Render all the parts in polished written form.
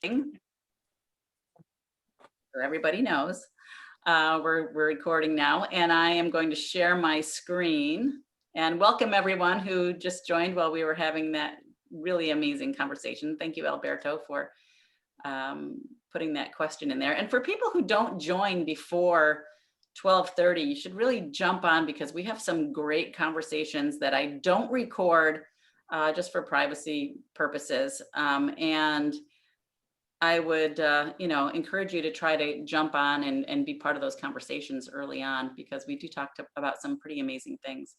So everybody knows. We're recording now, and I am going to share my screen and welcome everyone who just joined while we were having that really amazing conversation. Thank you, Alberto, for putting that question in there. And for people who don't join before 12:30, you should really jump on because we have some great conversations that I don't record just for privacy purposes. And I would, encourage you to try to jump on and be part of those conversations early on because we do talk about some pretty amazing things.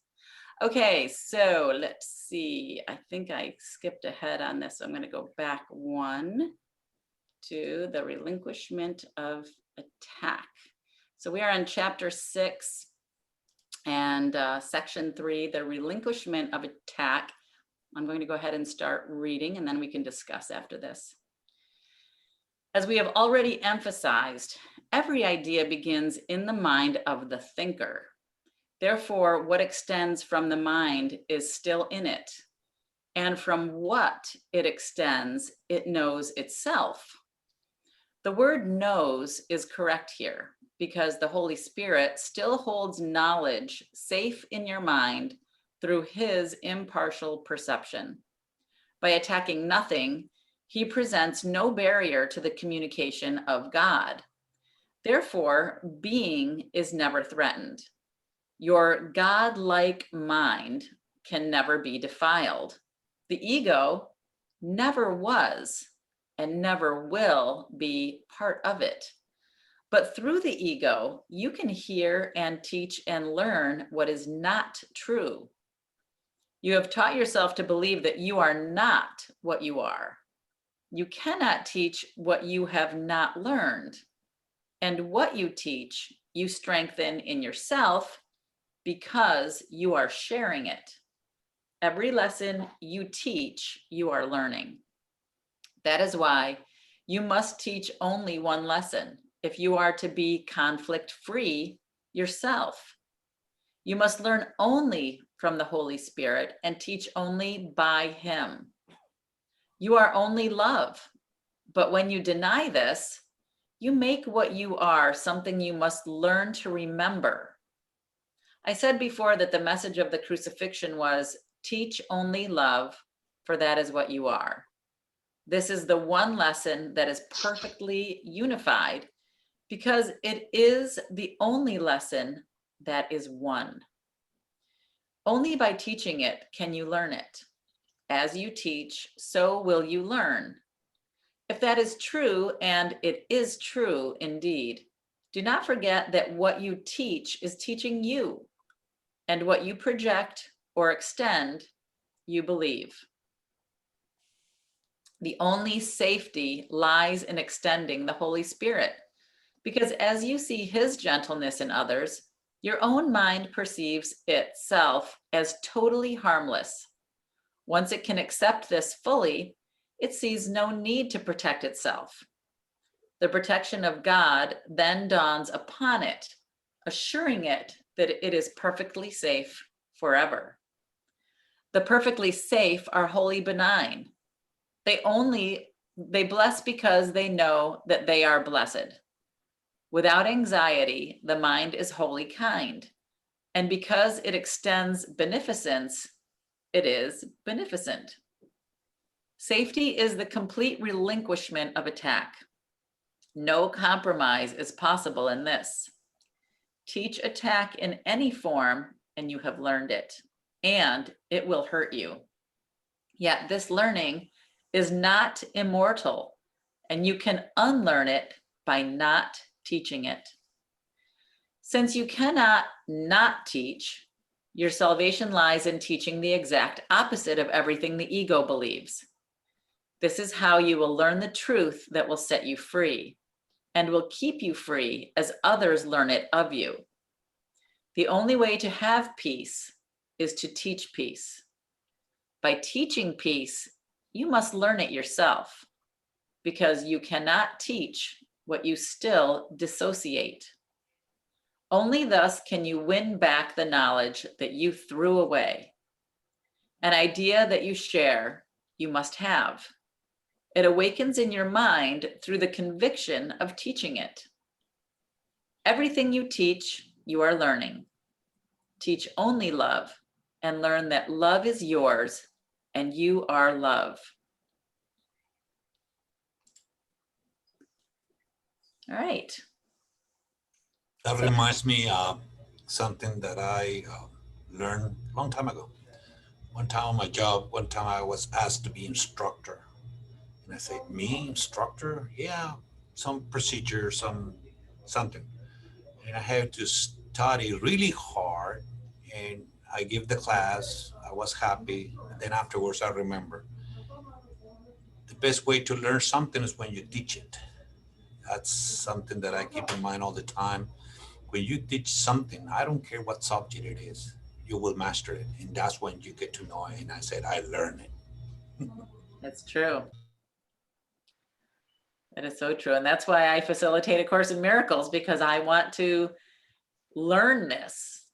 Okay, so let's see. I think I skipped ahead on this. So I'm going to go back one to the relinquishment of attack. So we are on chapter 6 and section 3, the relinquishment of attack. I'm going to go ahead and start reading and then we can discuss after this. As we have already emphasized, every idea begins in the mind of the thinker. Therefore, what extends from the mind is still in it. And from what it extends, it knows itself. The word knows is correct here because the Holy Spirit still holds knowledge safe in your mind through his impartial perception. By attacking nothing, he presents no barrier to the communication of God. Therefore, being is never threatened. Your God-like mind can never be defiled. The ego never was and never will be part of it. But through the ego, you can hear and teach and learn what is not true. You have taught yourself to believe that you are not what you are. You cannot teach what you have not learned. And what you teach, you strengthen in yourself because you are sharing it. Every lesson you teach, you are learning. That is why you must teach only one lesson if you are to be conflict-free yourself. You must learn only from the Holy Spirit and teach only by him. You are only love, but when you deny this, you make what you are something you must learn to remember. I said before that the message of the crucifixion was, teach only love, for that is what you are. This is the one lesson that is perfectly unified because it is the only lesson that is one. Only by teaching it can you learn it. As you teach, so will you learn. If that is true, and it is true indeed, do not forget that what you teach is teaching you, and what you project or extend, you believe. The only safety lies in extending the Holy Spirit, because as you see his gentleness in others, your own mind perceives itself as totally harmless. Once it can accept this fully, it sees no need to protect itself. The protection of God then dawns upon it, assuring it that it is perfectly safe forever. The perfectly safe are wholly benign. They bless because they know that they are blessed. Without anxiety, the mind is wholly kind. And because it extends beneficence, it is beneficent. Safety is the complete relinquishment of attack. No compromise is possible in this. Teach attack in any form, and you have learned it, and it will hurt you. Yet this learning is not immortal, and you can unlearn it by not teaching it. Since you cannot not teach, your salvation lies in teaching the exact opposite of everything the ego believes. This is how you will learn the truth that will set you free and will keep you free as others learn it of you. The only way to have peace is to teach peace. By teaching peace, you must learn it yourself because you cannot teach what you still dissociate. Only thus can you win back the knowledge that you threw away. An idea that you share, you must have. It awakens in your mind through the conviction of teaching it. Everything you teach, you are learning. Teach only love and learn that love is yours and you are love. All right. That reminds me of something that I learned a long time ago. One time on my job, one time I was asked to be instructor. And I said, me, instructor? Yeah, some procedure, something. And I had to study really hard. And I give the class. I was happy. And then afterwards, I remember the best way to learn something is when you teach it. That's something that I keep in mind all the time. When you teach something, I don't care what subject it is, you will master it. And that's when you get to know it. And I said, I learned it. That's true. That is so true. And that's why I facilitate A Course in Miracles, because I want to learn this.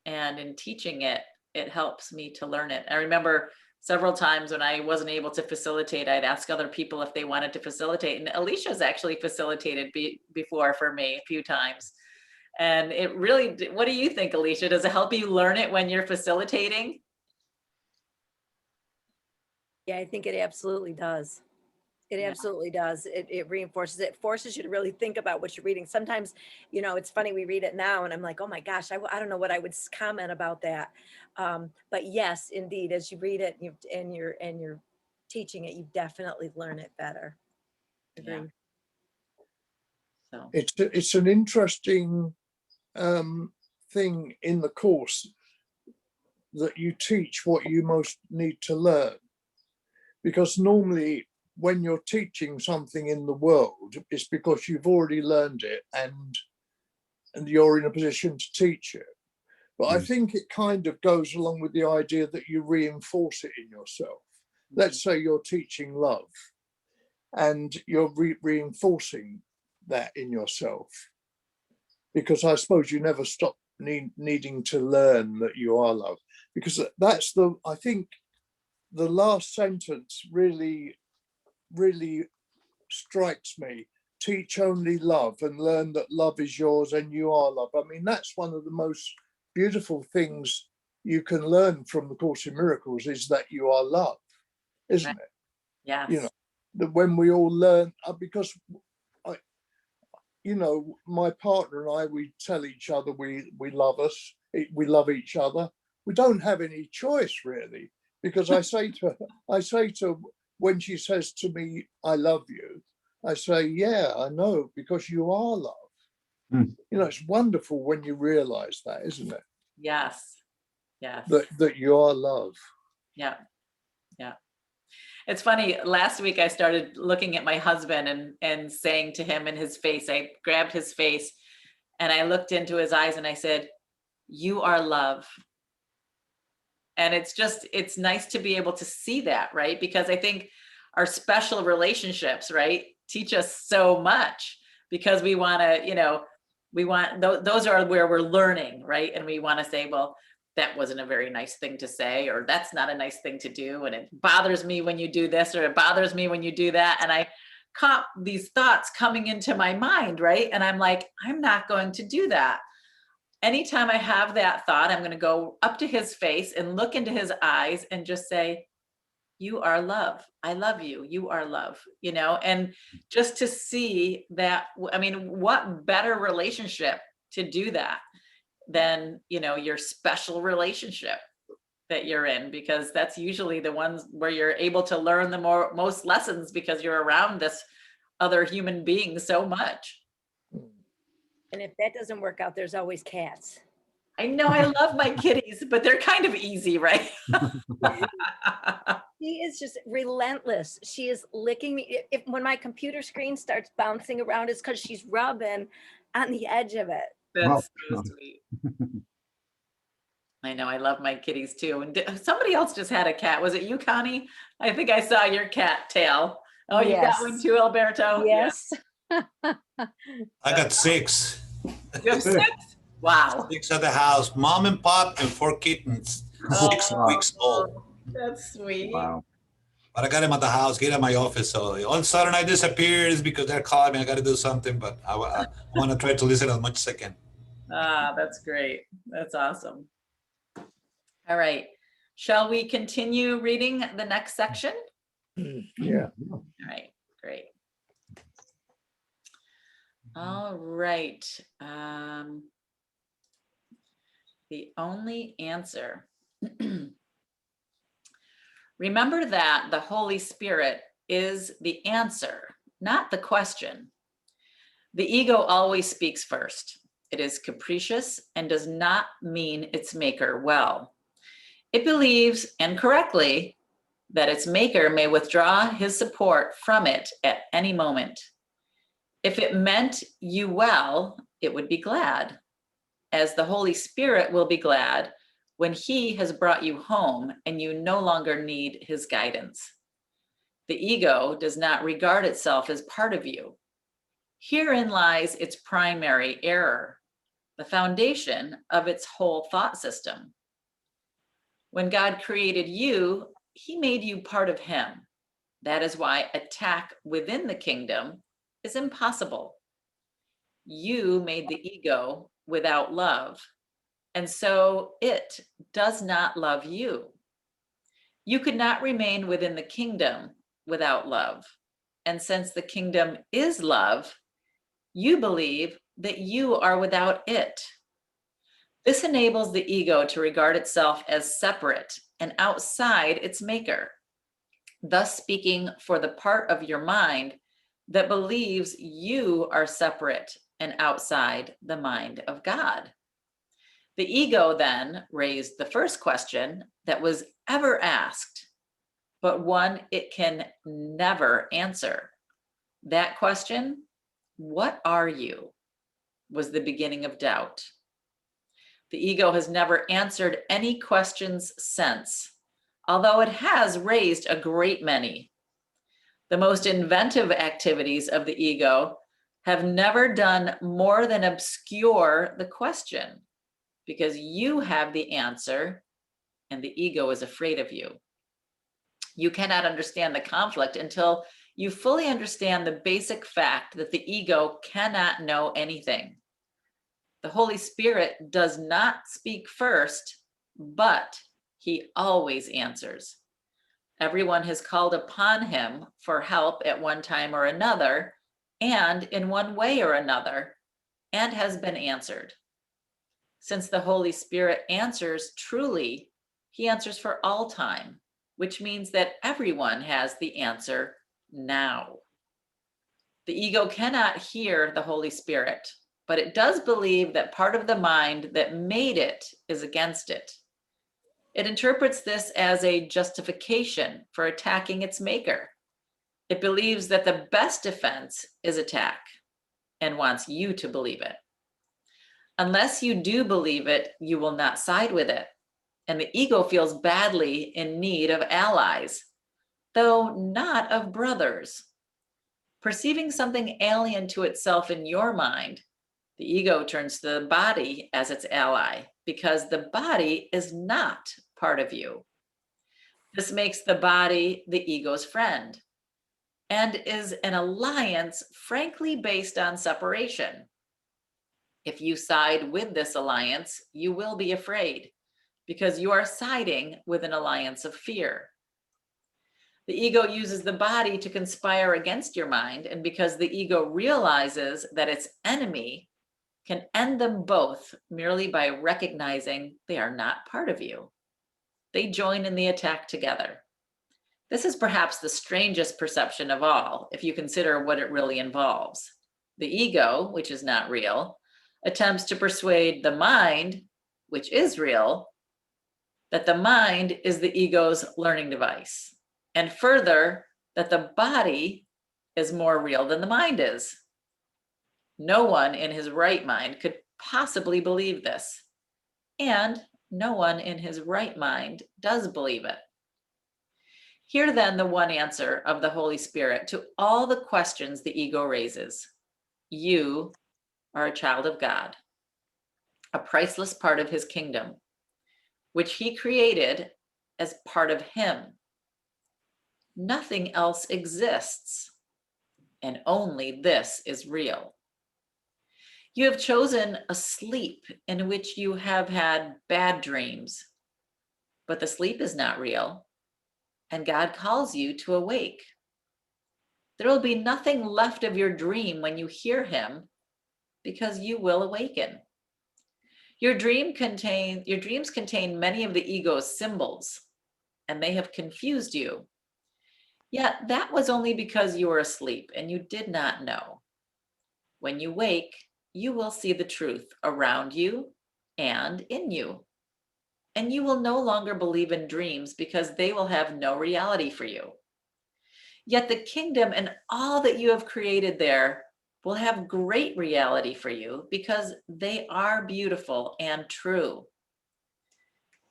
And in teaching it, it helps me to learn it. I remember several times when I wasn't able to facilitate, I'd ask other people if they wanted to facilitate. And Alicia's actually facilitated before for me a few times. And it really, what do you think, Alicia? Does it help you learn it when you're facilitating? Yeah, I think it absolutely does. It Yeah. absolutely does. It reinforces it, forces you to really think about what you're reading. Sometimes, you know, it's funny, we read it now and I'm like, oh my gosh, I don't know what I would comment about that. But yes, indeed, as you read it and you're teaching it, you definitely learn it better. Yeah. Agreed. So It's an interesting thing in the course that you teach what you most need to learn, because normally when you're teaching something in the world, it's because you've already learned it and you're in a position to teach it. But I think it kind of goes along with the idea that you reinforce it in yourself. Let's say you're teaching love and you're reinforcing that in yourself, because I suppose you never stop needing to learn that you are love, because that's I think the last sentence really strikes me. Teach only love and learn that love is yours and you are love. I mean, that's one of the most beautiful things you can learn from the Course in Miracles, is that you are love, isn't it? yes. You know, that when we all learn, because you know, my partner and I, we tell each other we love us, we love each other. We don't have any choice really, because I say to when she says to me, I love you, I say, yeah, I know, because you are love. You know, it's wonderful when you realize that, isn't it? Yes. Yes. That you are love. Yeah. Yeah. It's funny, last week I started looking at my husband and saying to him in his face, I grabbed his face and I looked into his eyes and I said, you are love. And it's nice to be able to see that, right? Because I think our special relationships, right, teach us so much, because we want to, you know, those are where we're learning, right? And we want to say, well, that wasn't a very nice thing to say, or that's not a nice thing to do. And it bothers me when you do this, or it bothers me when you do that. And I caught these thoughts coming into my mind, right? And I'm like, I'm not going to do that. Anytime I have that thought, I'm going to go up to his face and look into his eyes and just say, you are love. I love you. You are love, you know, and just to see that, I mean, what better relationship to do that than, you know, your special relationship that you're in, because that's usually the ones where you're able to learn the most lessons, because you're around this other human being so much. And if that doesn't work out, there's always cats. I know, I love my kitties, but they're kind of easy, right? She is just relentless. She is licking me. When my computer screen starts bouncing around, it's because she's rubbing on the edge of it. That's so sweet. I know, I love my kitties too. And somebody else just had a cat. Was it you, Connie? I think I saw your cat tail. Oh, you got one too, Alberto? Yes. I got 6. You have 6? Wow. 6 at the house, mom and pop, and 4 kittens, 6 weeks old. That's sweet. Wow. But I got him at the house, get at my office. So all of a sudden I disappeared. It's because they're calling me. I got to do something, but I want to try to listen as much as I can. Ah, that's great. That's awesome. All right. Shall we continue reading the next section? Yeah. All right, great. All right. The only answer. Remember that the Holy Spirit is the answer, not the question. The ego always speaks first. It is capricious and does not mean its maker well. It believes, and correctly, that its maker may withdraw his support from it at any moment. If it meant you well, it would be glad, as the Holy Spirit will be glad when he has brought you home and you no longer need his guidance. The ego does not regard itself as part of you. Herein lies its primary error, the foundation of its whole thought system. When God created you, he made you part of him. That is why attack within the kingdom is impossible. You made the ego without love, and so it does not love you. You could not remain within the kingdom without love. And since the kingdom is love, you believe that you are without it. This enables the ego to regard itself as separate and outside its maker, thus speaking for the part of your mind that believes you are separate and outside the mind of God. The ego then raised the first question that was ever asked, but one it can never answer. That question, what are you, was the beginning of doubt. The ego has never answered any questions since, although it has raised a great many. The most inventive activities of the ego have never done more than obscure the question, because you have the answer and the ego is afraid of you. You cannot understand the conflict until you fully understand the basic fact that the ego cannot know anything. The Holy Spirit does not speak first, but he always answers. Everyone has called upon him for help at one time or another, and in one way or another, and has been answered. Since the Holy Spirit answers truly, he answers for all time, which means that everyone has the answer now. The ego cannot hear the Holy Spirit, but it does believe that part of the mind that made it is against it. It interprets this as a justification for attacking its maker. It believes that the best defense is attack and wants you to believe it. Unless you do believe it, you will not side with it. And the ego feels badly in need of allies, though not of brothers. Perceiving something alien to itself in your mind, the ego turns to the body as its ally because the body is not part of you. This makes the body the ego's friend and is an alliance frankly based on separation. If you side with this alliance, you will be afraid because you are siding with an alliance of fear. The ego uses the body to conspire against your mind, and because the ego realizes that its enemy can end them both merely by recognizing they are not part of you, they join in the attack together. This is perhaps the strangest perception of all, if you consider what it really involves. The ego, which is not real, attempts to persuade the mind, which is real, that the mind is the ego's learning device, and further, that the body is more real than the mind is. No one in his right mind could possibly believe this, and no one in his right mind does believe it. Hear then the one answer of the Holy Spirit to all the questions the ego raises. You are a child of God, a priceless part of his kingdom, which he created as part of him. Nothing else exists, and only this is real. You have chosen a sleep in which you have had bad dreams, but the sleep is not real, and God calls you to awake. There will be nothing left of your dream when you hear him, because you will awaken. Your dreams contain many of the ego's symbols, and they have confused you. Yet that was only because you were asleep and you did not know. When you wake, you will see the truth around you and in you. And you will no longer believe in dreams because they will have no reality for you. Yet the kingdom and all that you have created there will have great reality for you because they are beautiful and true.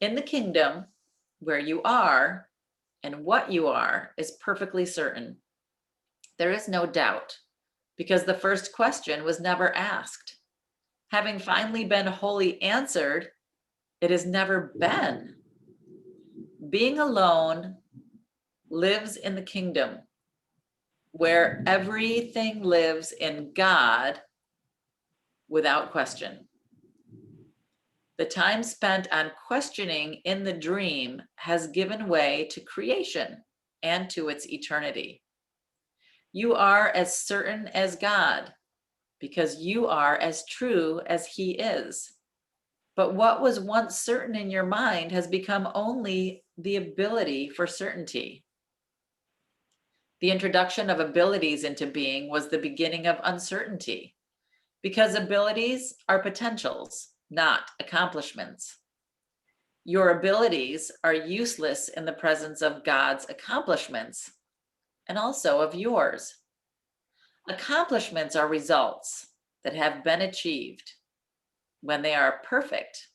In the kingdom, where you are and what you are is perfectly certain. There is no doubt because the first question was never asked. Having finally been wholly answered, it has never been. Being alone lives in the kingdom where everything lives in God without question. The time spent on questioning in the dream has given way to creation and to its eternity. You are as certain as God because you are as true as he is. But what was once certain in your mind has become only the ability for certainty. The introduction of abilities into being was the beginning of uncertainty, because abilities are potentials, not accomplishments. Your abilities are useless in the presence of God's accomplishments, and also of yours. Accomplishments are results that have been achieved. When they are perfect,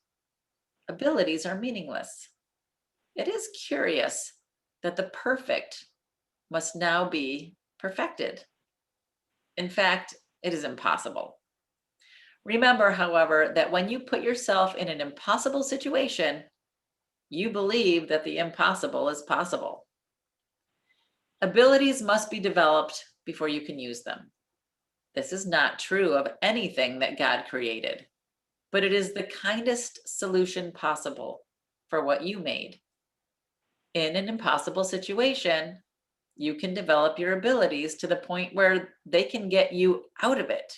abilities are meaningless. It is curious that the perfect must now be perfected. In fact, it is impossible. Remember, however, that when you put yourself in an impossible situation, you believe that the impossible is possible. Abilities must be developed before you can use them. This is not true of anything that God created, but it is the kindest solution possible for what you made. In an impossible situation, you can develop your abilities to the point where they can get you out of it.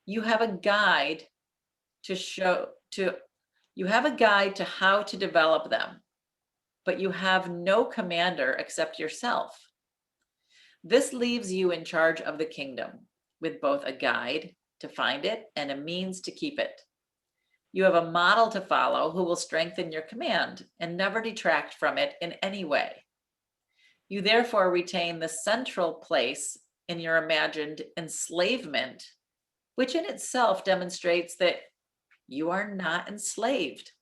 You have a guide you have a guide to how to develop them, but you have no commander except yourself. This leaves you in charge of the kingdom with both a guide to find it and a means to keep it. You have a model to follow who will strengthen your command and never detract from it in any way. You therefore retain the central place in your imagined enslavement, which in itself demonstrates that you are not enslaved.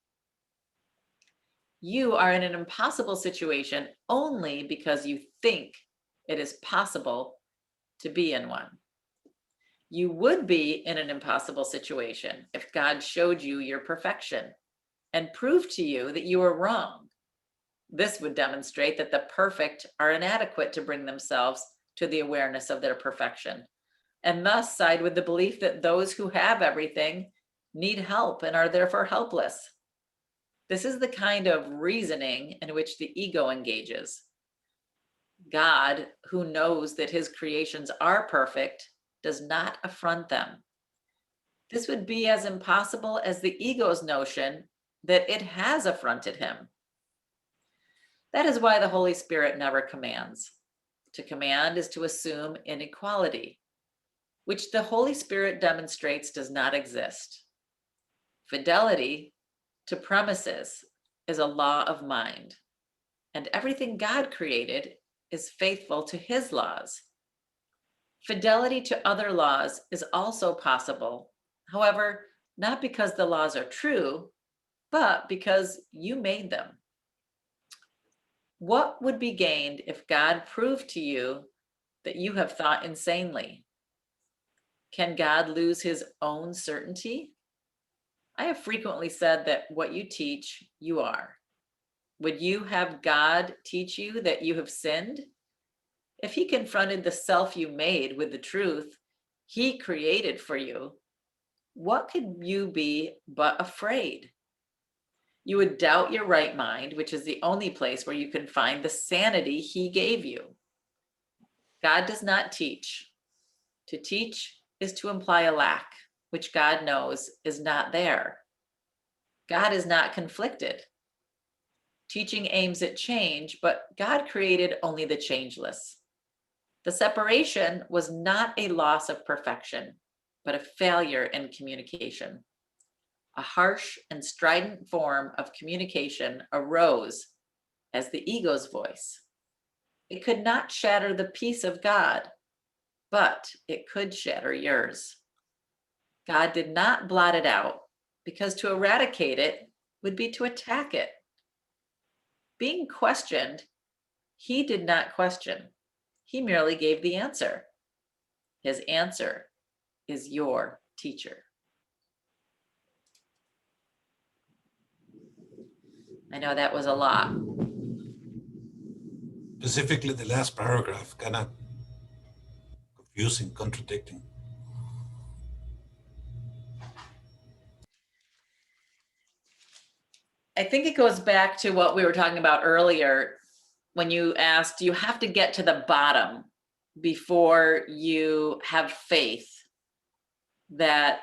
You are in an impossible situation only because you think it is possible to be in one. You would be in an impossible situation if God showed you your perfection and proved to you that you were wrong. This would demonstrate that the perfect are inadequate to bring themselves to the awareness of their perfection, and thus side with the belief that those who have everything need help and are therefore helpless. This is the kind of reasoning in which the ego engages. God, who knows that his creations are perfect, does not affront them. This would be as impossible as the ego's notion that it has affronted him. That is why the Holy Spirit never commands. To command is to assume inequality, which the Holy Spirit demonstrates does not exist. Fidelity to premises is a law of mind, and everything God created is faithful to his laws. Fidelity to other laws is also possible, however, not because the laws are true, but because you made them. What would be gained if God proved to you that you have thought insanely? Can God lose his own certainty? I have frequently said that what you teach, you are. would you have God teach you that you have sinned? If he confronted the self you made with the truth he created for you, what could you be but afraid? You would doubt your right mind, which is the only place where you can find the sanity he gave you. God does not teach. To teach is to imply a lack, which God knows is not there. God is not conflicted. Teaching aims at change, but God created only the changeless. The separation was not a loss of perfection, but a failure in communication. A harsh and strident form of communication arose as the ego's voice. It could not shatter the peace of God, but it could shatter yours. God did not blot it out because to eradicate it would be to attack it. Being questioned, he did not question. He merely gave the answer. His answer is your teacher. I know that was a lot. Specifically, the last paragraph, kind of confusing, contradicting. I think it goes back to what we were talking about earlier when you asked, do you have to get to the bottom before you have faith that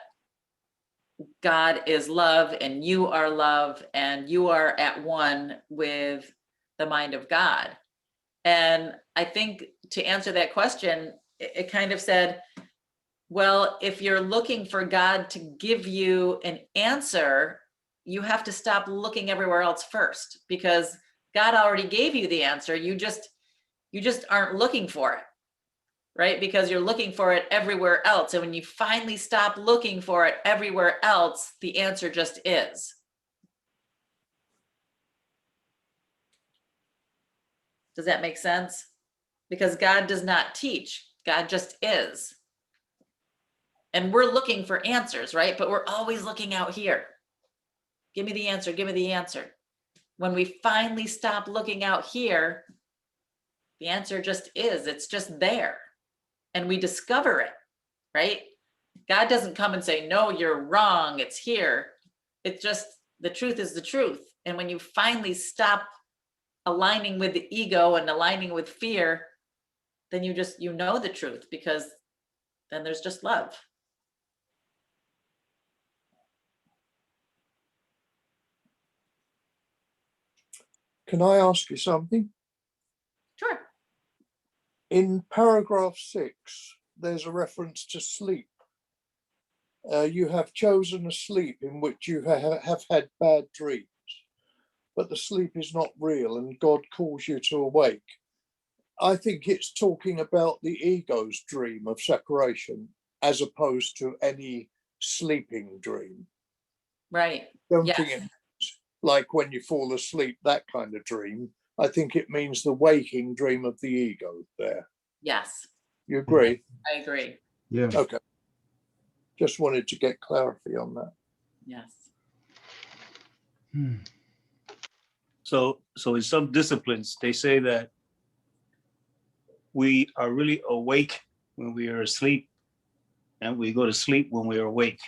God is love and you are love and you are at one with the mind of God? And I think to answer that question, it kind of said, well, if you're looking for God to give you an answer, you have to stop looking everywhere else first, because God already gave you the answer. You just aren't looking for it, right? Because you're looking for it everywhere else. And when you finally stop looking for it everywhere else, the answer just is. Does that make sense? Because God does not teach, God just is. And we're looking for answers, right? But we're always looking out here. Give me the answer, give me the answer. When we finally stop looking out here, the answer just is, it's just there. And we discover it, right? God doesn't come and say, no, you're wrong, it's here. It's just, the truth is the truth. And when you finally stop aligning with the ego and aligning with fear, then you know the truth, because then there's just love. Can I ask you something? Sure. In paragraph 6, there's a reference to sleep. You have chosen a sleep in which you have had bad dreams, but the sleep is not real and God calls you to awake. I think it's talking about the ego's dream of separation as opposed to any sleeping dream. Right. Don't Yes. think it means like when you fall asleep, that kind of dream. I think it means the waking dream of the ego there. Yes, You agree? I agree. Yeah. Okay. Just wanted to get clarity on that. Yes. So in some disciplines, they say that we are really awake when we are asleep, and we go to sleep when we are awake.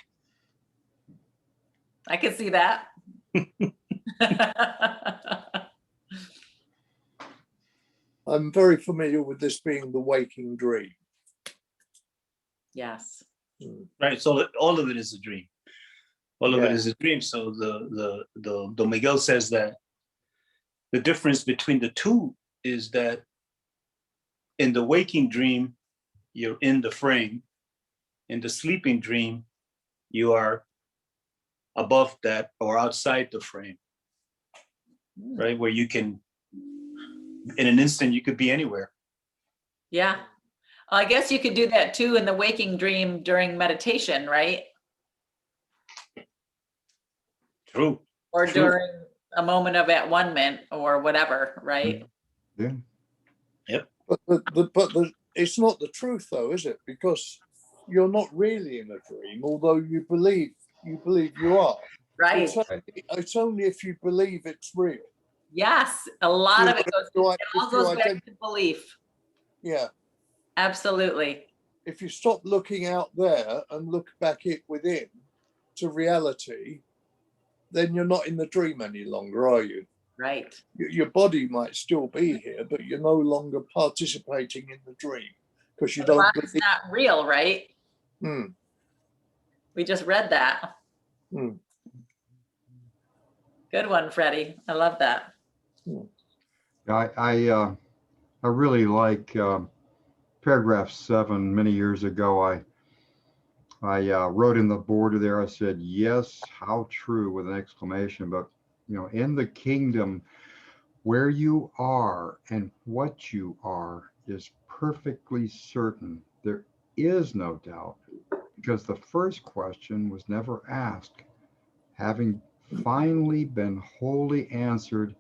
I can see that. I'm very familiar with this being the waking dream. Yes. Right. So all of it is a dream. All of it Yeah. is a dream. So the Don Miguel says that the difference between the two is that in the waking dream, you're in the frame. In the sleeping dream, you are above that or outside the frame, right? Where you can, in an instant, you could be anywhere. Yeah. I guess you could do that too in the waking dream during meditation, right? True. Or True. during a moment of at-one-ment or whatever, right? Yeah. But it's not the truth though, is it? Because you're not really in a dream, although you believe you are. Right. It's only if you believe it's real. Yes, a lot of it goes, it all If you goes back ident- to belief. yeah, Absolutely. if you stop looking out there and look back it within to reality, then you're not in the dream any longer, are you? Right. Your body might still be here, but you're no longer participating in the dream because you The don't body's believe. not real, right? Hmm, We just read that. hmm, Good one, Freddie. I love that. hmm. I really like paragraph 7. Many years ago, I wrote in the border there. I said, "Yes, how true," with an exclamation. But in the kingdom, where you are and what you are is perfectly certain. There is no doubt, because the first question was never asked. Having finally been wholly answered,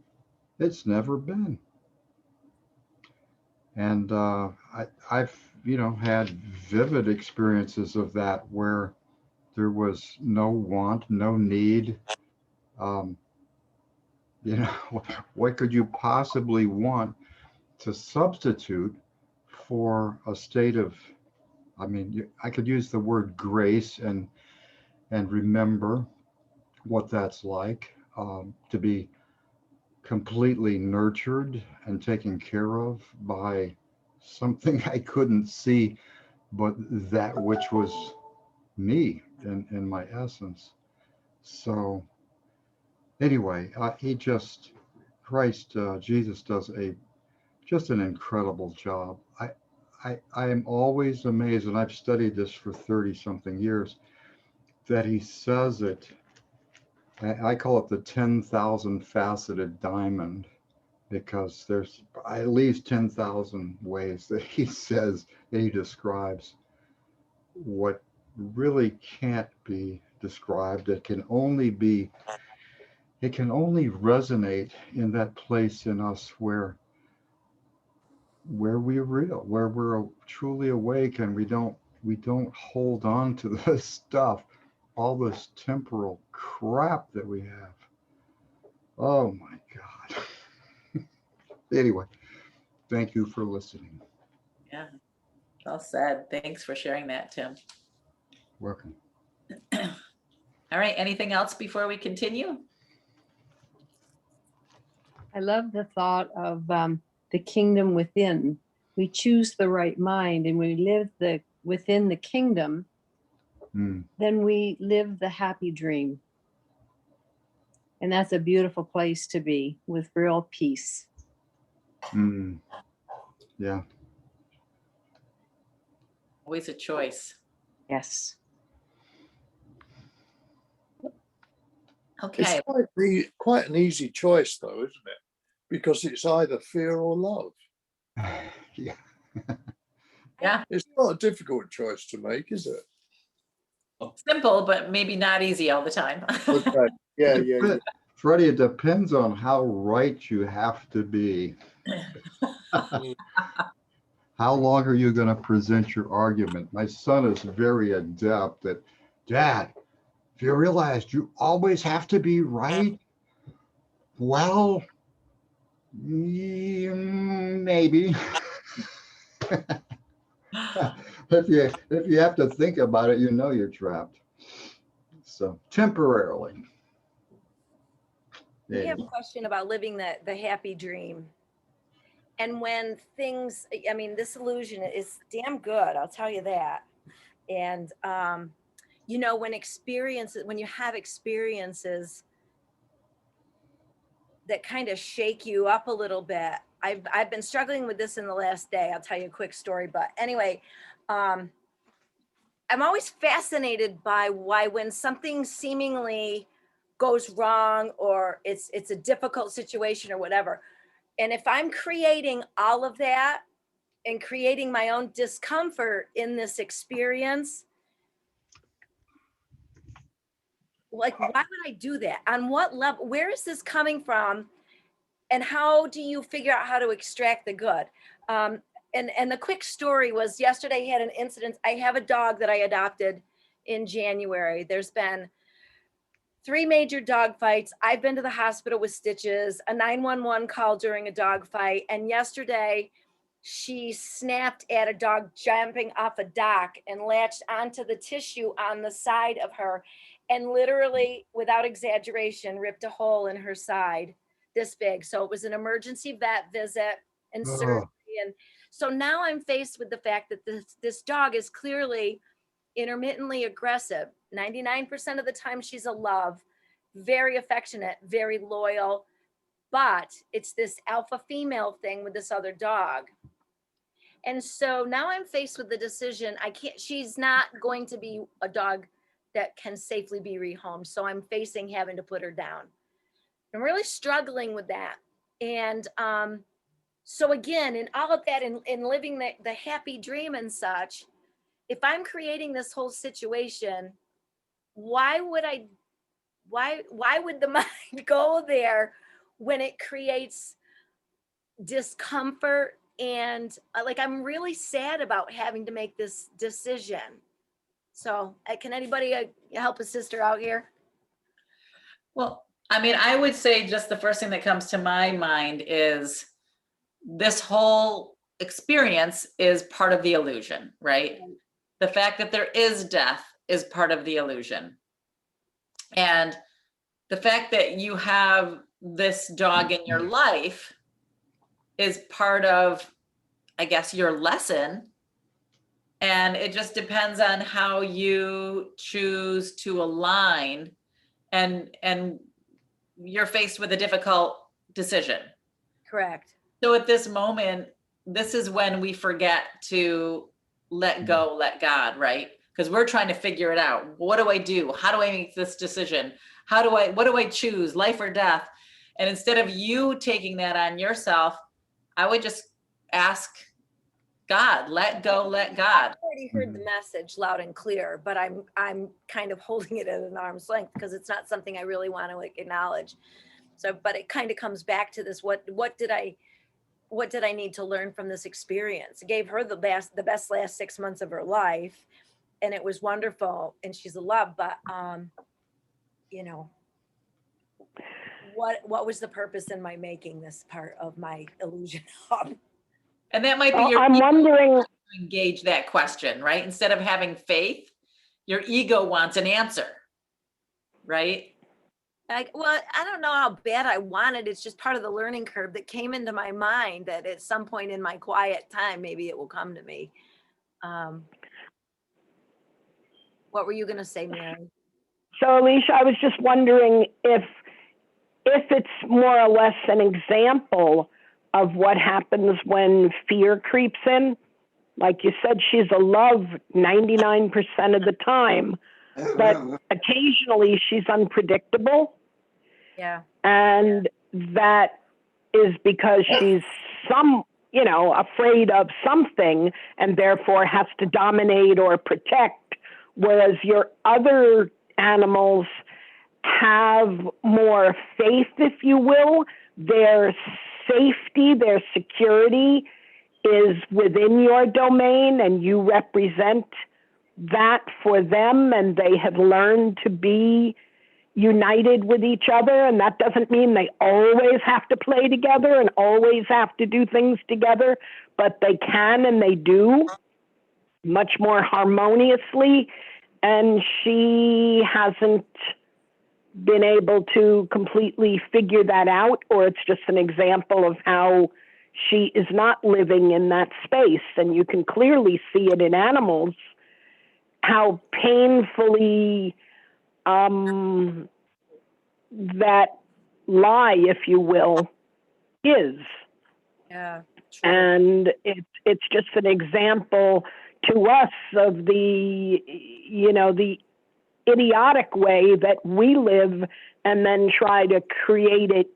it's never been. And I've had vivid experiences of that where there was no want, no need. Um, what could you possibly want to substitute for a state of, I mean, I could use the word grace and remember what that's like, to be completely nurtured and taken care of by something I couldn't see, but that which was me in my essence. So anyway, Jesus does just an incredible job. I am always amazed, and I've studied this for 30 something years, that he says it. I call it the 10,000 faceted diamond, because there's at least 10,000 ways that he says, that he describes what really can't be described. It can only resonate in that place in us where we're real, where we're truly awake, and we don't hold on to this stuff, all this temporal crap that we have. Oh my God. Anyway, thank you for listening. Yeah. Well said. Thanks for sharing that, Tim. Welcome. All right. Anything else before we continue? I love the thought of the kingdom within. We choose the right mind, and we live within the kingdom. Then we live the happy dream. And that's a beautiful place to be, with real peace. Yeah. Always a choice. Yes. Okay. It's quite an easy choice, though, isn't it? Because it's either fear or love. Yeah. Yeah. It's not a difficult choice to make, is it? Simple, but maybe not easy all the time. Okay. Yeah. Freddie, it depends on how right you have to be. How long are you going to present your argument? My son is very adept at, "Dad, have you realized you always have to be right?" Well, maybe. If you have to think about it, you're trapped. So temporarily. I have a Anyway. question about living the happy dream. And when things, I mean, this illusion is damn good, I'll tell you that. And when you have experiences that kind of shake you up a little bit. I've been struggling with this in the last day. I'll tell you a quick story, but anyway, I'm always fascinated by why, when something seemingly goes wrong, or it's a difficult situation or whatever, and if I'm creating all of that and creating my own discomfort in this experience, like, why would I do that? On what level? Where is this coming from? And how do you figure out how to extract the good? And the quick story was, yesterday I had an incident. I have a dog that I adopted in January. There's been 3 major dog fights. I've been to the hospital with stitches, a 911 call during a dog fight. And yesterday she snapped at a dog jumping off a dock and latched onto the tissue on the side of her and literally, without exaggeration, ripped a hole in her side this big. So it was an emergency vet visit and surgery. And so now I'm faced with the fact that this dog is clearly intermittently aggressive. 99% of the time she's a love, very affectionate, very loyal, but it's this alpha female thing with this other dog. And so now I'm faced with the decision. She's not going to be a dog that can safely be rehomed. So I'm facing having to put her down. I'm really struggling with that. And so again, in all of that, in living the happy dream and such, if I'm creating this whole situation, why would the mind go there when it creates discomfort? And like, I'm really sad about having to make this decision. So can anybody help a sister out here? Well, I mean, I would say just the first thing that comes to my mind is this whole experience is part of the illusion, right? The fact that there is death is part of the illusion. And the fact that you have this dog in your life is part of, I guess, your lesson. And it just depends on how you choose to align, and you're faced with a difficult decision. Correct. So at this moment, this is when we forget to let go, let God, right? Because we're trying to figure it out. What do I do? How do I make this decision? What do I choose, life or death? And instead of you taking that on yourself, I would just ask God, let go, let God. I've already heard the message loud and clear, but I'm kind of holding it at an arm's length because it's not something I really want to acknowledge. So, but it kind of comes back to this: what did I need to learn from this experience? It gave her the best last 6 months of her life, and it was wonderful, and she's a love. But you know, what was the purpose in my making this part of my illusion up? And that might be Well, your I'm ego wondering, to engage that question, right? Instead of having faith, your ego wants an answer, right? Well, I don't know how bad I want it. It's just part of the learning curve that came into my mind that at some point in my quiet time, maybe it will come to me. What were you going to say, Mary? so Alicia, I was just wondering if it's more or less an example of what happens when fear creeps in. Like you said, she's a love 99% of the time, but occasionally she's unpredictable. Yeah. And that is because she's afraid of something and therefore has to dominate or protect. Whereas your other animals have more faith, if you will. Their safety, their security is within your domain, and you represent that for them, and they have learned to be united with each other. And that doesn't mean they always have to play together and always have to do things together, but they can, and they do much more harmoniously. And she hasn't been able to completely figure that out, or it's just an example of how she is not living in that space. And you can clearly see it in animals, how painfully that lie, if you will, is. Yeah. And it's just an example to us of the idiotic way that we live, and then try to create it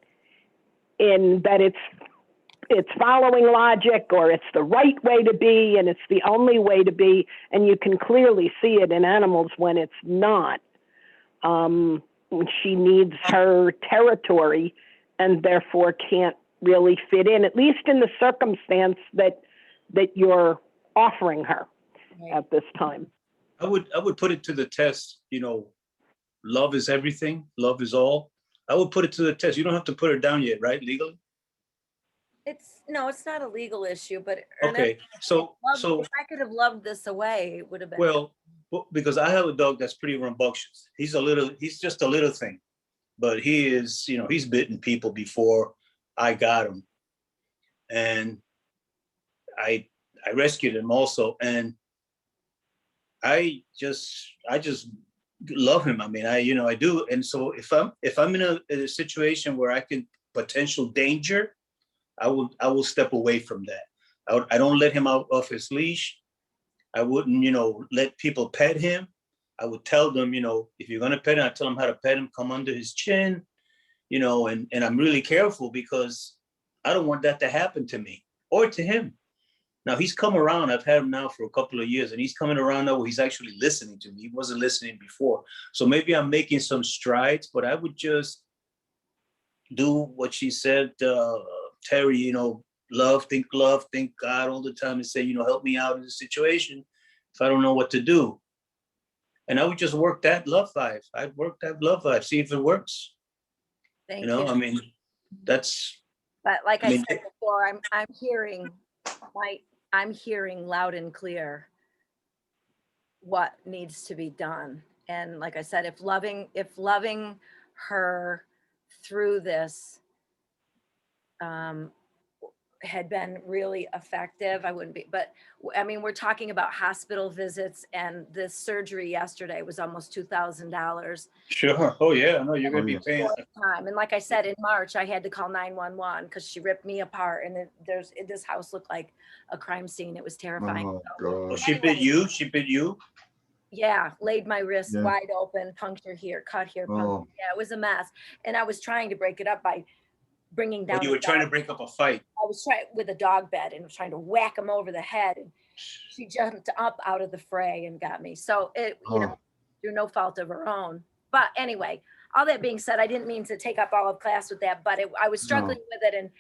in that it's following logic, or it's the right way to be, and it's the only way to be. And you can clearly see it in animals when it's not. She needs her territory and therefore can't really fit in, at least in the circumstance that you're offering her at this time. I would put it to the test, love is everything, love is all, I would put it to the test. You don't have to put her down yet, right, legally? No, it's not a legal issue, but Okay, so, if I could have loved this away, it would have been. well, because I have a dog that's pretty rambunctious. He's just a little thing, but he is, he's bitten people before I got him. And I rescued him also. And I just love him. I mean, I do. And so if I'm in a situation where I can potential danger, I will step away from that. I don't let him out off his leash. I wouldn't, let people pet him. I would tell them, if you're going to pet him, I tell them how to pet him, come under his chin, and I'm really careful because I don't want that to happen to me or to him. Now he's come around. I've had him now for a couple of years, and he's coming around now where he's actually listening to me. He wasn't listening before. So maybe I'm making some strides, but I would just do what she said, Terry, think God all the time and say, help me out in the situation if I don't know what to do. And I would just work that love vibe. I'd work that love vibe, see if it works. Thank you. I mean, that's. But like I said before, I'm hearing loud and clear what needs to be done. And like I said, if loving her through this had been really effective, I wouldn't be, but I mean, we're talking about hospital visits, and this surgery yesterday was almost $2,000. Sure. Oh yeah, I know you're gonna be paying. And like I said, in March, I had to call 911 because she ripped me apart, and this house looked like a crime scene. It was terrifying. Oh, Oh, God. she bit you? She bit you? Yeah, laid my wrist Yeah. wide open, puncture here, cut here, puncture. Oh. Yeah, it was a mess. And I was trying to break it up by bringing down. Oh, you were trying to break up a fight. I was trying with a dog bed and was trying to whack him over the head, and she jumped up out of the fray and got me. So through no fault of her own. But anyway, all that being said, I didn't mean to take up all of class with that, but I was struggling with it,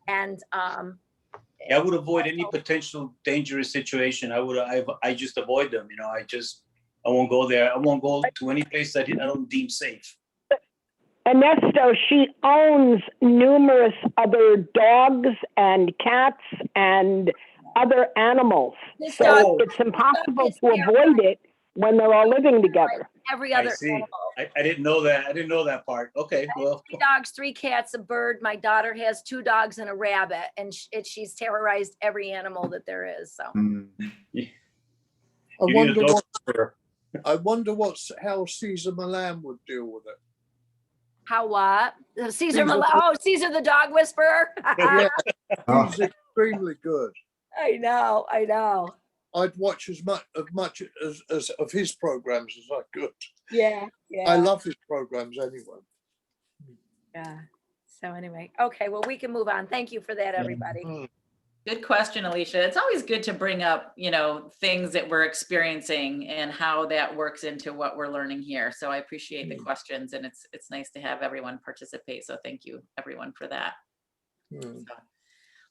and I would avoid any potential dangerous situation. I just avoid them. I won't go there. I won't go to any place that I don't deem safe. Ernesto, she owns numerous other dogs and cats and other animals. This So dog- it's impossible to avoid it when they're all living together. every I other see. animal. I didn't know that. I didn't know that part. Okay, I have well. 3 dogs, 3 cats, a bird. My daughter has 2 dogs and a rabbit, and she's terrorized every animal that there is. So Mm. I wonder how Caesar Milan would deal with it. how what? Caesar the dog whisperer. Yeah, Oh. he's extremely good. I know. I'd watch as much as of his programs as I could. Yeah. I love his programs anyway. Yeah. So anyway, okay, well, we can move on. Thank you for that, everybody. Mm. Good question, Alicia. It's always good to bring up, things that we're experiencing and how that works into what we're learning here. So I appreciate the questions, and it's nice to have everyone participate. So thank you, everyone, for that. Mm. So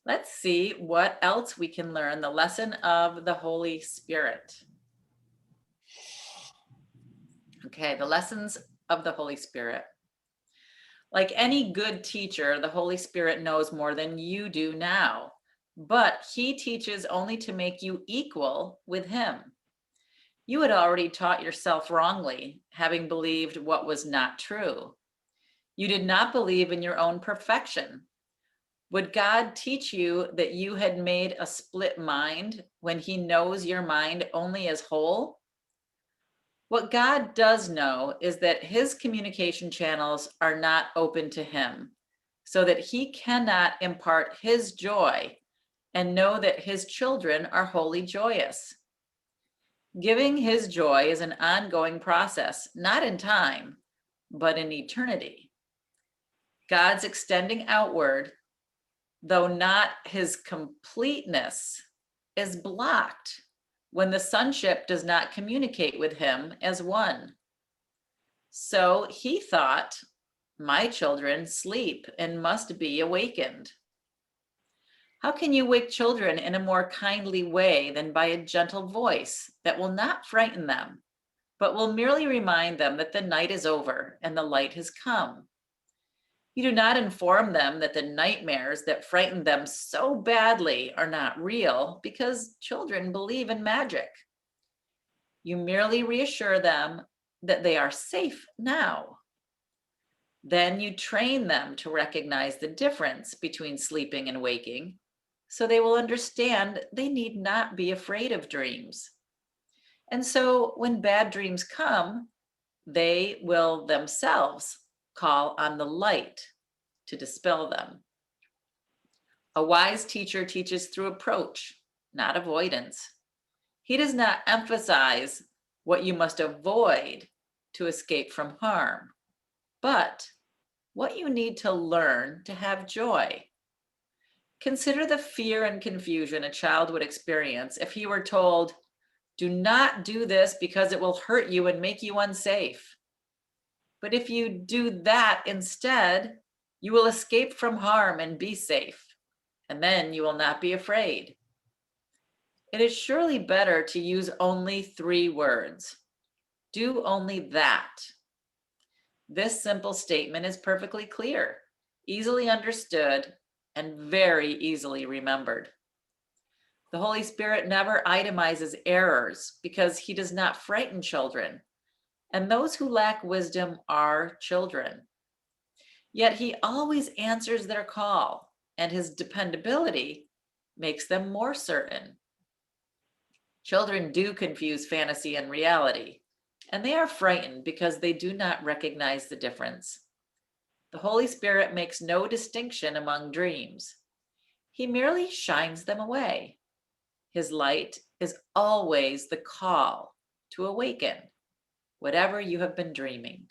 let's see what else we can learn. The lesson of the Holy Spirit. Okay, the lessons of the Holy Spirit. Like any good teacher, the Holy Spirit knows more than you do now. But he teaches only to make you equal with him. You had already taught yourself wrongly, having believed what was not true. You did not believe in your own perfection. Would God teach you that you had made a split mind when he knows your mind only as whole? What God does know is that his communication channels are not open to him, so that he cannot impart his joy and know that his children are wholly joyous. Giving his joy is an ongoing process, not in time, but in eternity. God's extending outward, though not his completeness, is blocked when the sonship does not communicate with him as one. So he thought, my children sleep and must be awakened. How can you wake children in a more kindly way than by a gentle voice that will not frighten them, but will merely remind them that the night is over and the light has come. You do not inform them that the nightmares that frighten them so badly are not real, because children believe in magic. You merely reassure them that they are safe now. Then you train them to recognize the difference between sleeping and waking, so they will understand they need not be afraid of dreams. And so when bad dreams come, they will themselves call on the light to dispel them. A wise teacher teaches through approach, not avoidance. He does not emphasize what you must avoid to escape from harm, but what you need to learn to have joy. Consider the fear and confusion a child would experience if he were told, "Do not do this because it will hurt you and make you unsafe." But if you do that instead, you will escape from harm and be safe, and then you will not be afraid. It is surely better to use only 3 words. Do only that. This simple statement is perfectly clear, easily understood, and very easily remembered. The Holy Spirit never itemizes errors because he does not frighten children, and those who lack wisdom are children. Yet he always answers their call, and his dependability makes them more certain. Children do confuse fantasy and reality, and they are frightened because they do not recognize the difference. The Holy Spirit makes no distinction among dreams. He merely shines them away. His light is always the call to awaken whatever you have been dreaming.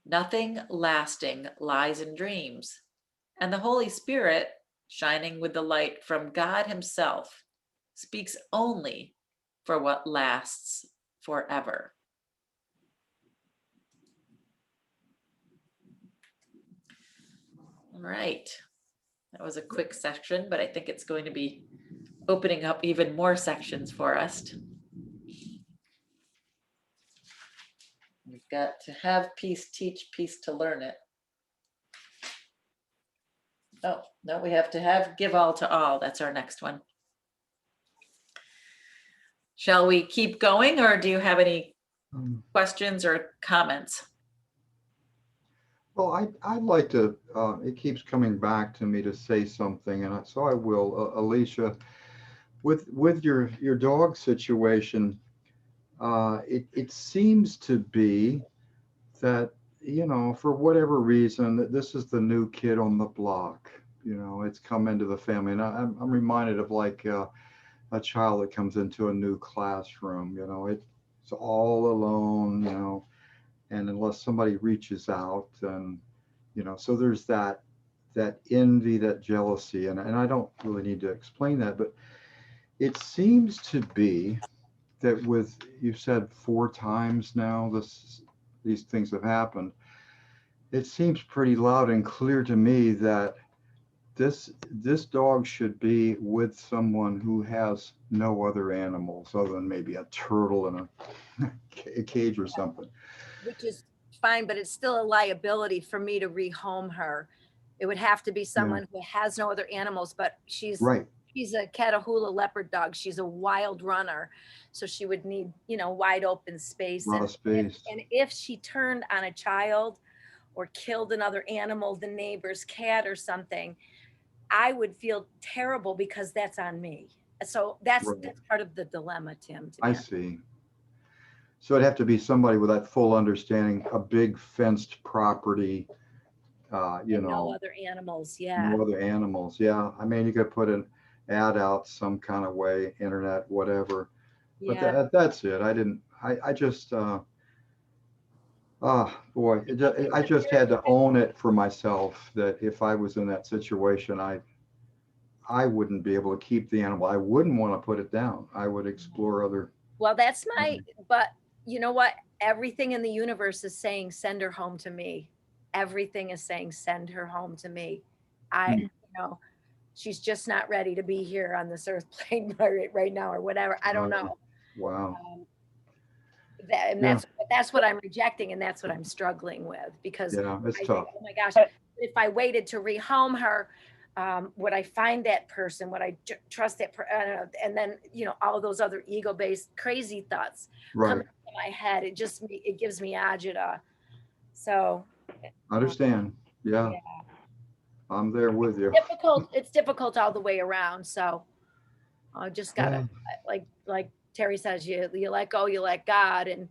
Nothing lasting lies in dreams, and the Holy Spirit, shining with the light from God Himself, speaks only for what lasts forever. All right, that was a quick section, but I think it's going to be opening up even more sections for us. We've got to have peace, teach peace to learn it. Oh, no, we have to have give all to all. That's our next one. Shall we keep going, or do you have any questions or comments? Well, I'd like to, it keeps coming back to me to say something, and so I will. Alicia, with your dog situation, it seems to be that, you know, for whatever reason, that this is the new kid on the block. You know, it's come into the family, and I'm reminded of like a child that comes into a new classroom. You know, it's all alone. You know, and unless somebody reaches out, and you know, so there's that envy, that jealousy, and I don't really need to explain that, but it seems to be that with, you said 4 times now these things have happened. It seems pretty loud and clear to me that this dog should be with someone who has no other animals other than maybe a turtle in a cage or something. Which is fine, but it's still a liability for me to rehome her. It would have to be someone who has no other animals, but she's Right. she's a Catahoula leopard dog. She's a wild runner, so she would need, you know, wide open space. A lot of space. And if she turned on a child or killed another animal, the neighbor's cat or something, I would feel terrible because that's on me. So that's Right. that's part of the dilemma, Tim. To be I honest. see. So it'd have to be somebody with that full understanding, a big fenced property, you And no know, other animals. Yeah. no other animals. Yeah. I mean, you could put an ad out some kind of way, internet, whatever. But Yeah. that's it. I just, boy, I just had to own it for myself that if I was in that situation, I wouldn't be able to keep the animal. I wouldn't want to put it down. I would explore other. Well, that's but you know what? Everything in the universe is saying, send her home to me. Everything is saying, send her home to me. You know, she's just not ready to be here on this earth plane right now or whatever. I don't know. Wow. And that's what I'm rejecting, and that's what I'm struggling with, because Yeah, I it's think, tough. oh my gosh, if I waited to rehome her, would I find that person? Would I trust that? And then, all of those other ego-based crazy thoughts come Right. into my head. It gives me agita. So I understand. Yeah. I'm there with you. it's difficult all the way around. So I just gotta, like Terry says, you let go, you let God. And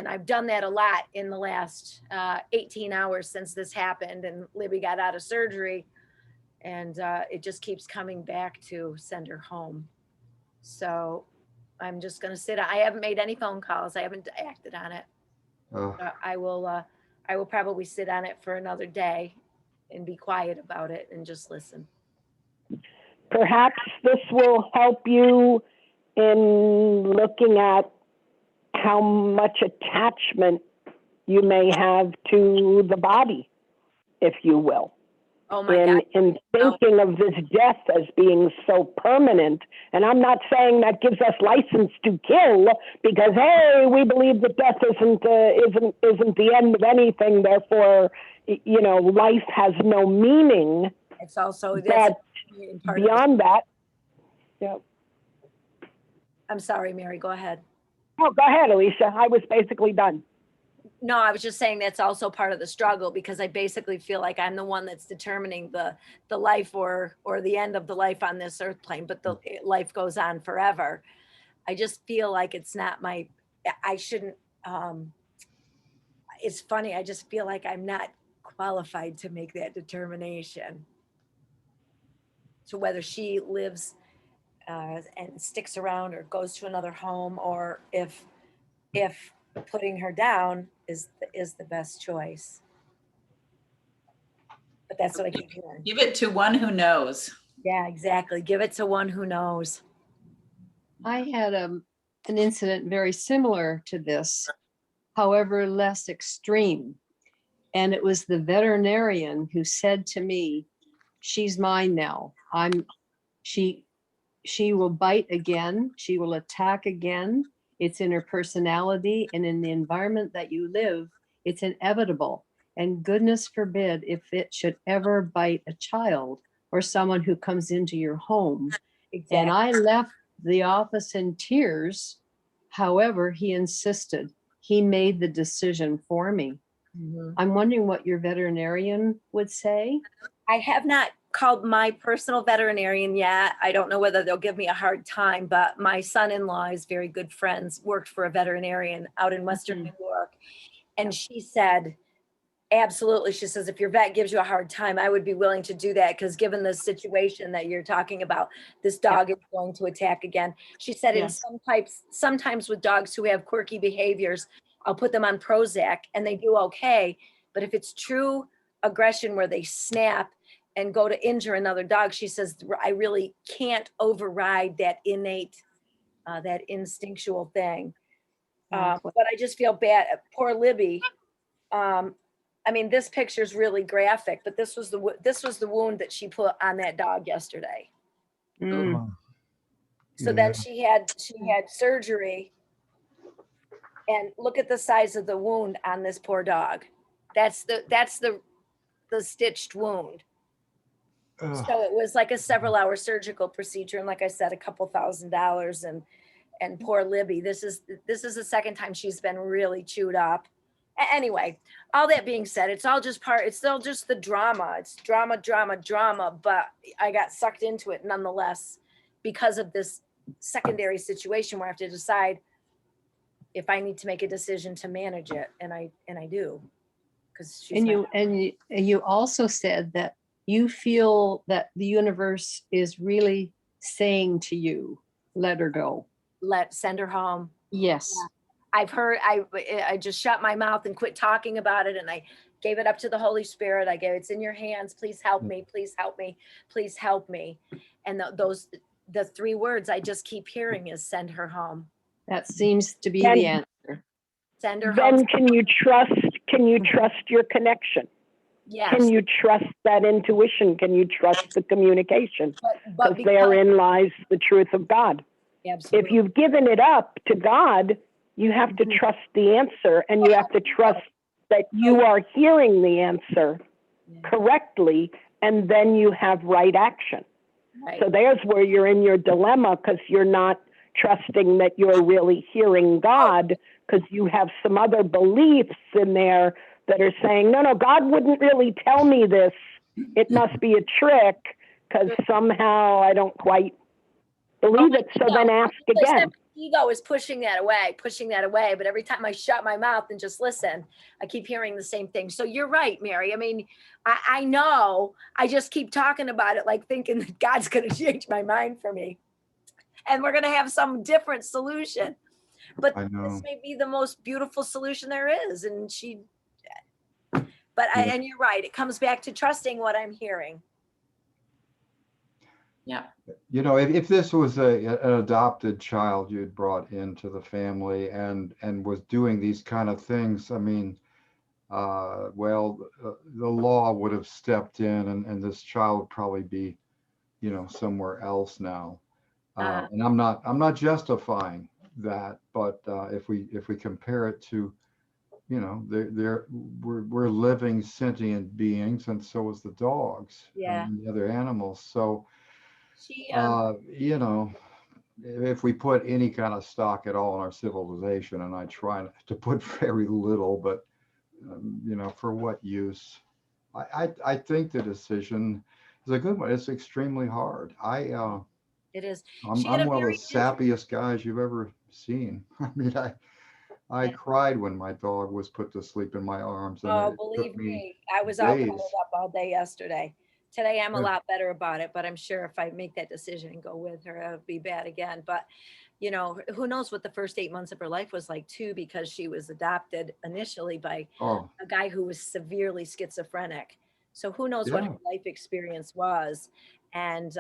I've done that a lot in the last 18 hours since this happened and Libby got out of surgery. And it just keeps coming back to send her home. So I'm just going to sit. I haven't made any phone calls. I haven't acted on it. I will probably sit on it for another day and be quiet about it and just listen. Perhaps this will help you in looking at how much attachment you may have to the body, if you will. Oh my God. In thinking of this death as being so permanent. And I'm not saying that gives us license to kill because, hey, we believe that death isn't the end of anything. Therefore, life has no meaning. It's also but beyond that. Yeah. I'm sorry, Mary, go ahead. Oh, go ahead, Alicia. I was basically done. No, I was just saying that's also part of the struggle, because I basically feel like I'm the one that's determining the life or the end of the life on this earth plane, but the life goes on forever. I just feel like it's not I shouldn't, it's funny. I just feel like I'm not qualified to make that determination. So whether she lives and sticks around or goes to another home, or if putting her down is the best choice. But that's what I keep hearing. Give it to one who knows. Yeah, exactly. Give it to one who knows. I had an incident very similar to this, however less extreme. And it was the veterinarian who said to me, she's mine now. She will bite again. She will attack again. It's in her personality, and in the environment that you live, it's inevitable. And goodness forbid if it should ever bite a child or someone who comes into your home. Exactly. And I left the office in tears. However, he insisted. He made the decision for me. Mm-hmm. I'm wondering what your veterinarian would say. I have not called my personal veterinarian yet. I don't know whether they'll give me a hard time, but my son-in-law is very good friends, worked for a veterinarian out in Western New York. And she said, absolutely. She says, if your vet gives you a hard time, I would be willing to do that, because given the situation that you're talking about, this dog is going to attack again. She said, in sometimes with dogs who have quirky behaviors, I'll put them on Prozac and they do okay. But if it's true aggression where they snap and go to injure another dog, she says, I really can't override that innate, that instinctual thing. But I just feel bad. Poor Libby. I mean, this picture is really graphic, but this was the wound that she put on that dog yesterday. Mm. So then she had surgery, and look at the size of the wound on this poor dog. That's the stitched wound. So it was like a several-hour surgical procedure, and like I said, a couple $1,000s. And poor Libby, this is the second time she's been really chewed up. Anyway, all that being said, it's still just the drama. It's drama. But I got sucked into it nonetheless because of this secondary situation where I have to decide if I need to make a decision to manage it, and I do. And you also said that you feel that the universe is really saying to you, let her go. Send her home. Yes. Yeah. I've heard, I just shut my mouth and quit talking about it. And I gave it up to the Holy Spirit. I gave, it's in your hands. Please help me. Please help me. Please help me. And the 3 words I just keep hearing is send her home. That seems to be the answer. Send her home. Then can you trust your connection? Yes. Can you trust that intuition? Can you trust the communication? Because therein lies the truth of God. Absolutely. If you've given it up to God, You have to trust the answer, and you have to trust that you are hearing the answer correctly, and then you have right action. Right. So there's where you're in your dilemma, because you're not trusting that you're really hearing God, because you have some other beliefs in there that are saying, no, God wouldn't really tell me this. It must be a trick, because somehow I don't quite believe it. So then ask again. Ego is pushing that away. But every time I shut my mouth and just listen, I keep hearing the same thing. So you're right, Mary. I mean, I know, I just keep talking about it, like thinking that God's going to change my mind for me. And we're going to have some different solution. But I know. this may be the most beautiful solution there is. And and you're right. It comes back to trusting what I'm hearing. Yeah. You know, if this was an adopted child you'd brought into the family and was doing these kind of things, I mean, the law would have stepped in, and this child would probably be, you know, somewhere else now. And I'm not justifying that, but if we compare it to, you know, we're living sentient beings, and so is the dogs and the other animals. So. You know, if we put any kind of stock at all in our civilization, and I try to put very little, but you know, for what use? I think the decision is a good one. It's extremely hard. It is. I'm one of the sappiest guys you've ever seen. I mean, I cried when my dog was put to sleep in my arms. And believe me, I was all cuddled up all day yesterday. Today, I'm a lot better about it, but I'm sure if I make that decision and go with her, it'll be bad again. But, you know, who knows what the first 8 months of her life was like, too, because she was adopted initially by a guy who was severely schizophrenic. So who knows what her life experience was. And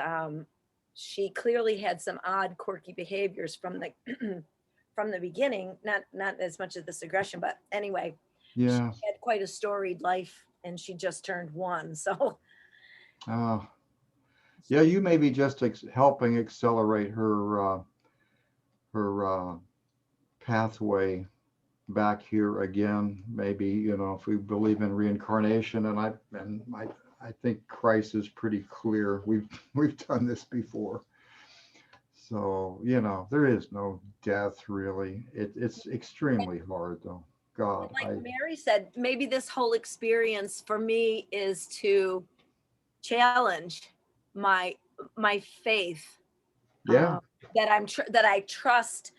she clearly had some odd, quirky behaviors from the from the beginning, not as much of this aggression, but anyway, she had quite a storied life, and she just turned 1. So. Yeah, you may be just helping accelerate her pathway back here again. Maybe, you know, if we believe in reincarnation, and I think Christ is pretty clear. We've done this before. So, you know, there is no death really. It's extremely hard though. God, like Mary said, maybe this whole experience for me is to challenge my faith. Yeah. That I trust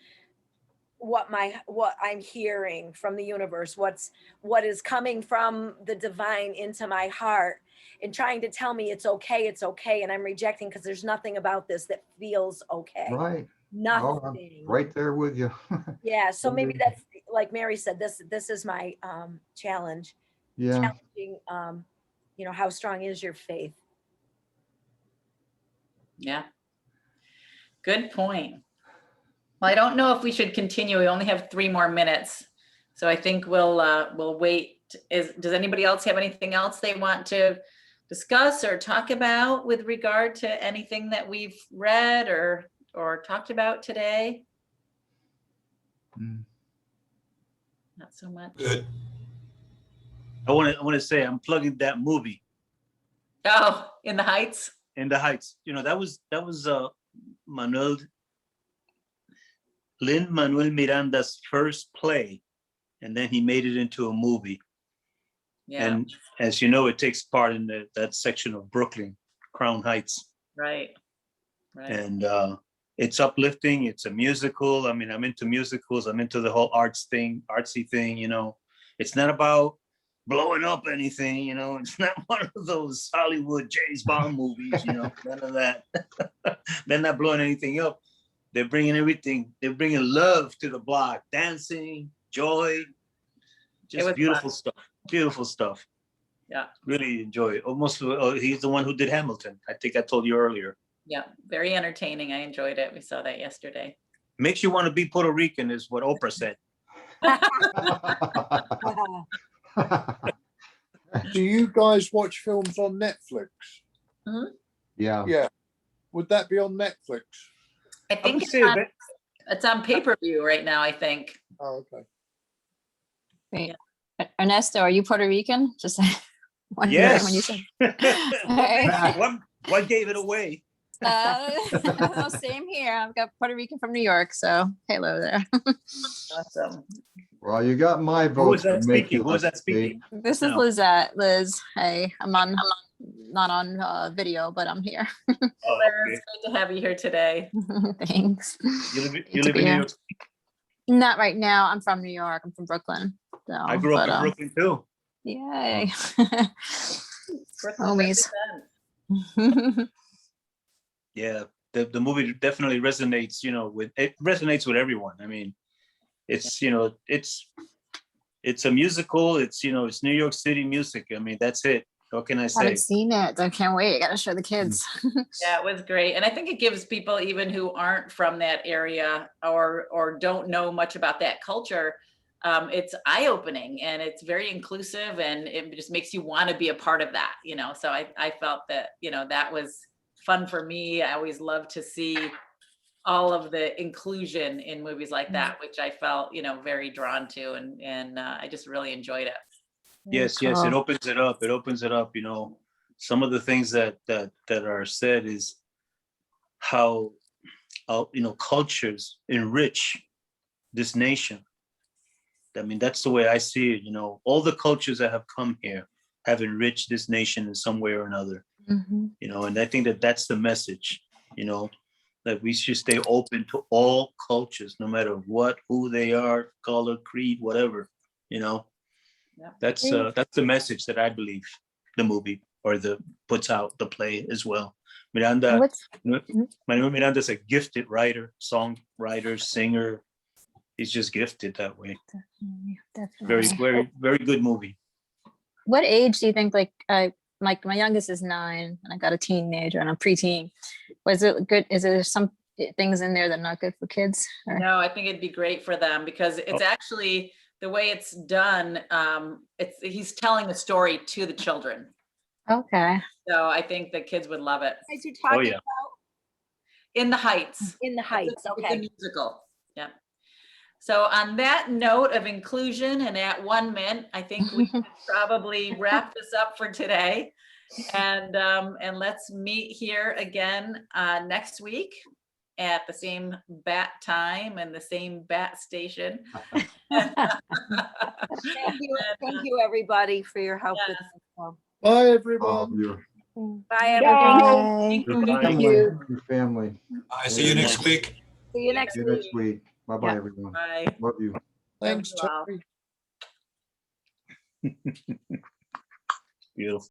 what I'm hearing from the universe, what is coming from the divine into my heart, and trying to tell me it's okay, and I'm rejecting because there's nothing about this that feels okay. Right. Nothing. Right there with you. Yeah. So maybe that's, like Mary said, this is my challenge. Yeah. Challenging, you know, how strong is your faith? Yeah. Good point. Well, I don't know if we should continue. We only have 3 more minutes. So I think we'll wait. Does anybody else have anything else they want to discuss or talk about with regard to anything that we've read or talked about today? Not so much. Good. I want to say I'm plugging that movie. Oh, In the Heights. In the Heights. You know, that was Lin-Manuel Miranda's first play, and then he made it into a movie. Yeah. And as you know, it takes part in that section of Brooklyn, Crown Heights. Right. And it's uplifting. It's a musical. I mean, I'm into musicals. I'm into the whole artsy thing, you know. It's not about blowing up anything, you know. It's not one of those Hollywood James Bond movies, you know, none of that. They're not blowing anything up. They're bringing everything. They're bringing love to the block, dancing, joy, just beautiful stuff. Beautiful stuff. Yeah. Really enjoy it. Almost, he's the one who did Hamilton. I think I told you earlier. Yeah, very entertaining. I enjoyed it. We saw that yesterday. Makes you want to be Puerto Rican, is what Oprah said. Do you guys watch films on Netflix? Mm-hmm. Yeah. Yeah. Would that be on Netflix? I think it's on pay-per-view right now, I think. Oh, okay. Wait. Ernesto, are you Puerto Rican? Just wondering when you Yes. said. What gave it away? Well, same here. I've got Puerto Rican from New York, so hello there. Awesome. Well, you got my Who vote was to that make speaking? you Who was that up, speaking? This is No. Lizette. Liz, hey, I'm not on video, but I'm here. Oh, Liz, okay. great to have you here today. Thanks. You Great live to in be New here. York. Not right now. I'm from New York. I'm from Brooklyn. So, I grew up in Brooklyn too. Yay. Brooklyn Always. represents. Yeah, the movie definitely resonates. It resonates with everyone. I mean, it's it's a musical. It's New York City music. I mean, that's it. What can I say? Haven't seen it. I can't wait. I gotta show the kids. Yeah, it was great. And I think it gives people even who aren't from that area or don't know much about that culture, it's eye-opening and it's very inclusive and it just makes you want to be a part of that, So I felt that, that was fun for me. I always love to see all of the inclusion in movies like that, which I felt, very drawn to and I just really enjoyed it. Yes, yes, it opens it up. It opens it up. Some of the things that are said is how cultures enrich this nation. I mean, that's the way I see it. All the cultures that have come here have enriched this nation in some way or another. And I think that that's the message. That we should stay open to all cultures, no matter who they are, color, creed, whatever. That's the message that I believe the movie puts out, the play as well. Miranda Miranda's a gifted writer, songwriter, singer. He's just gifted that way. Definitely. Very, very good movie. What age do you think, like my youngest is 9 and I got a teenager and a preteen. Was it good? Is there some things in there that are not good for kids? Or? No, I think it'd be great for them because it's actually the way it's done. He's telling the story to the children. Okay. So I think the kids would love it. As you're talking about In the Heights. In the Heights, It's okay. a musical. Yeah. So on that note of inclusion and at 1 minute, I think we can probably wrap this up for today. And let's meet here again next week at the same bat time and the same bat station. Thank you everybody for your help with this. Bye, everyone. Bye, everybody. Bye. Thank you. Your family. I see you next week. See you next See you week. next week. Bye-bye, Yeah. everyone. Bye. Love you. Thanks, Love you all. Terry. Beautiful.